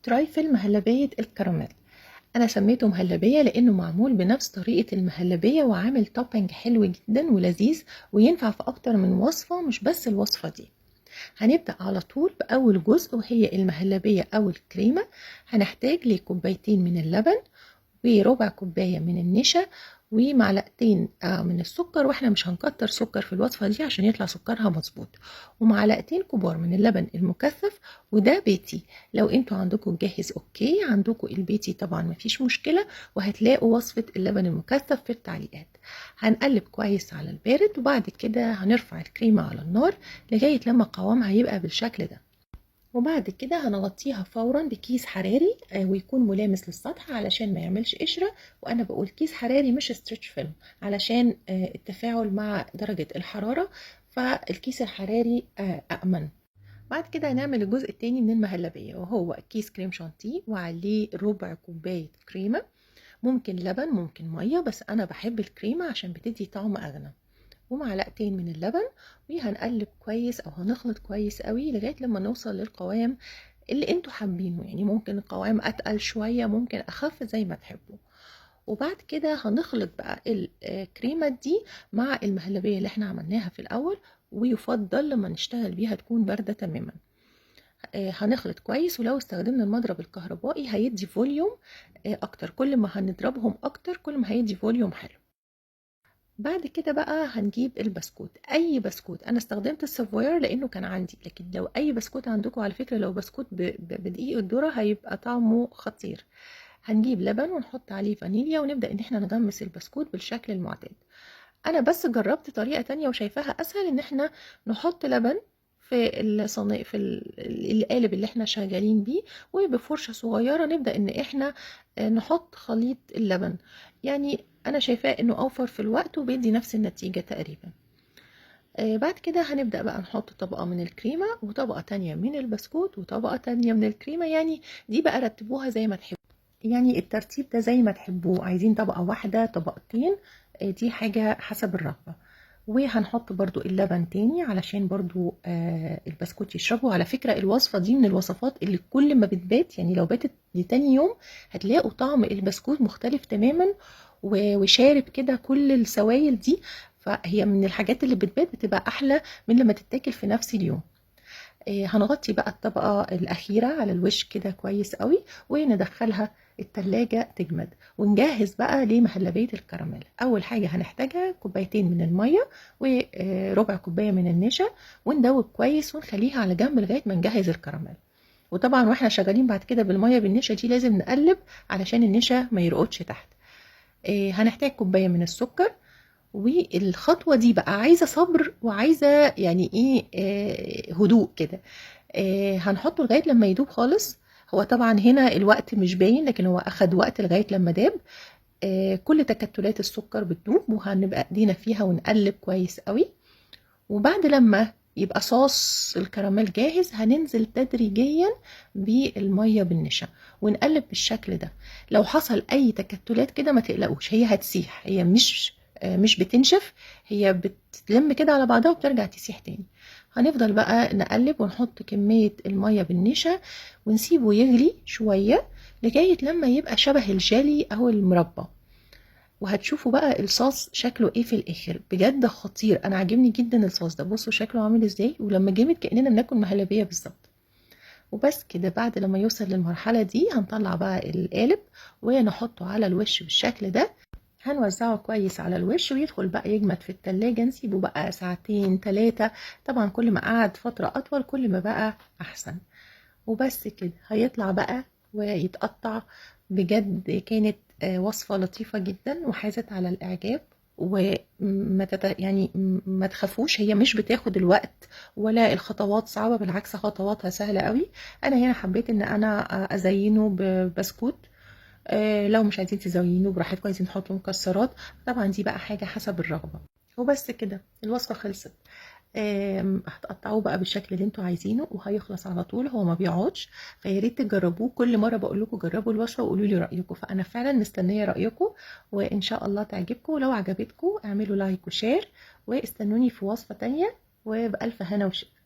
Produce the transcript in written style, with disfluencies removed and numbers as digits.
ترايفل مهلبية الكراميل. انا سميته مهلبية لانه معمول بنفس طريقة المهلبية وعامل توبينج حلو جدا ولذيذ وينفع في اكتر من وصفة مش بس الوصفة دي. هنبدأ على طول بأول جزء وهي المهلبية أو الكريمة. هنحتاج لكوبايتين من اللبن وربع كوباية من النشا ومعلقتين من السكر، واحنا مش هنكتر سكر في الوصفة دي عشان يطلع سكرها مظبوط، ومعلقتين كبار من اللبن المكثف، وده بيتي. لو انتوا عندكم جاهز اوكي، عندكم البيتي طبعا مفيش مشكلة، وهتلاقوا وصفة اللبن المكثف في التعليقات. هنقلب كويس على البارد، وبعد كده هنرفع الكريمة على النار لغاية لما قوامها يبقى بالشكل ده، وبعد كده هنغطيها فورا بكيس حراري ويكون ملامس للسطح علشان ما يعملش قشرة. وانا بقول كيس حراري مش ستريتش فيلم علشان التفاعل مع درجة الحرارة، فالكيس الحراري أأمن. بعد كده هنعمل الجزء التاني من المهلبية، وهو كيس كريم شانتيه وعليه ربع كوباية كريمة، ممكن لبن ممكن مية، بس أنا بحب الكريمة عشان بتدي طعم أغنى، ومعلقتين من اللبن. وهنقلب كويس او هنخلط كويس قوي لغايه لما نوصل للقوام اللي انتوا حابينه، يعني ممكن القوام اتقل شويه ممكن اخف زي ما تحبوا. وبعد كده هنخلط بقى الكريمه دي مع المهلبيه اللي احنا عملناها في الاول، ويفضل لما نشتغل بيها تكون بارده تماما. هنخلط كويس، ولو استخدمنا المضرب الكهربائي هيدي فوليوم اكتر، كل ما هنضربهم اكتر كل ما هيدي فوليوم حلو. بعد كده بقى هنجيب البسكوت، اي بسكوت، انا استخدمت السافوير لانه كان عندي، لكن لو اي بسكوت عندكم على فكرة، لو بسكوت بدقيق الذرة هيبقى طعمه خطير. هنجيب لبن ونحط عليه فانيليا ونبدأ ان احنا نغمس البسكوت بالشكل المعتاد. انا بس جربت طريقة تانية وشايفاها اسهل، ان احنا نحط لبن في الصينية في القالب اللي احنا شغالين بيه، وبفرشة صغيرة نبدأ ان احنا نحط خليط اللبن. يعني انا شايفاه انه اوفر في الوقت وبيدي نفس النتيجة تقريبا. بعد كده هنبدأ بقى نحط طبقة من الكريمة وطبقة تانية من البسكوت وطبقة تانية من الكريمة، يعني دي بقى رتبوها زي ما تحبوا، يعني الترتيب ده زي ما تحبوه، عايزين طبقة واحدة طبقتين، دي حاجة حسب الرغبة. وهنحط برضو اللبن تاني علشان برضو البسكوت يشربه. على فكرة الوصفة دي من الوصفات اللي كل ما بتبات، يعني لو باتت لتاني يوم هتلاقوا طعم البسكوت مختلف تماما وشارب كده كل السوائل دي، فهي من الحاجات اللي بتبات بتبقى أحلى من لما تتاكل في نفس اليوم. هنغطي بقى الطبقة الأخيرة على الوش كده كويس قوي، وندخلها التلاجة تجمد، ونجهز بقى لمهلبية الكراميل. أول حاجة هنحتاجها كوبايتين من المية وربع كوباية من النشا، وندوب كويس ونخليها على جنب لغاية ما نجهز الكراميل. وطبعا واحنا شغالين بعد كده بالمية بالنشا دي لازم نقلب علشان النشا ما يرقدش تحت. هنحتاج كوباية من السكر. والخطوة دي بقى عايزة صبر وعايزة يعني ايه هدوء كده. هنحطه لغاية لما يدوب خالص. هو طبعا هنا الوقت مش باين لكن هو اخد وقت لغاية لما داب. كل تكتلات السكر بتدوب وهنبقى ايدينا فيها ونقلب كويس قوي. وبعد لما يبقى صوص الكراميل جاهز هننزل تدريجيا بالمية بالنشا ونقلب بالشكل ده. لو حصل اي تكتلات كده ما تقلقوش، هي هتسيح، هي مش بتنشف، هي بتلم كده على بعضها وبترجع تسيح تاني. هنفضل بقى نقلب ونحط كمية المية بالنشا ونسيبه يغلي شوية لغاية لما يبقى شبه الجيلي او المربى. وهتشوفوا بقى الصوص شكله ايه في الاخر، بجد خطير، انا عاجبني جدا الصوص ده، بصوا شكله عامل ازاي، ولما جامد كأننا بناكل مهلبية بالظبط. وبس كده، بعد لما يوصل للمرحلة دي هنطلع بقى القالب ونحطه على الوش بالشكل ده. هنوزعه كويس على الوش ويدخل بقى يجمد في التلاجة، نسيبه بقى ساعتين 3، طبعا كل ما قعد فترة أطول كل ما بقى أحسن. وبس كده هيطلع بقى ويتقطع. بجد كانت وصفة لطيفة جدا وحازت على الإعجاب. وما يعني ما تخافوش، هي مش بتاخد الوقت ولا الخطوات صعبة، بالعكس خطواتها سهلة قوي. أنا هنا حبيت إن أنا أزينه ببسكوت. لو مش عايزين تزينوه براحتكم، عايزين تحطوا مكسرات، طبعا دي بقى حاجة حسب الرغبة. وبس كده الوصفة خلصت. هتقطعوه بقى بالشكل اللي انتوا عايزينه وهيخلص على طول، هو ما بيقعدش. فيا ريت تجربوه، كل مره بقول لكم جربوا الوصفه وقولوا لي رايكم، فانا فعلا مستنيه رايكم وان شاء الله تعجبكم. ولو عجبتكم اعملوا لايك وشير، واستنوني في وصفه تانية، وبألف هنا وشفا.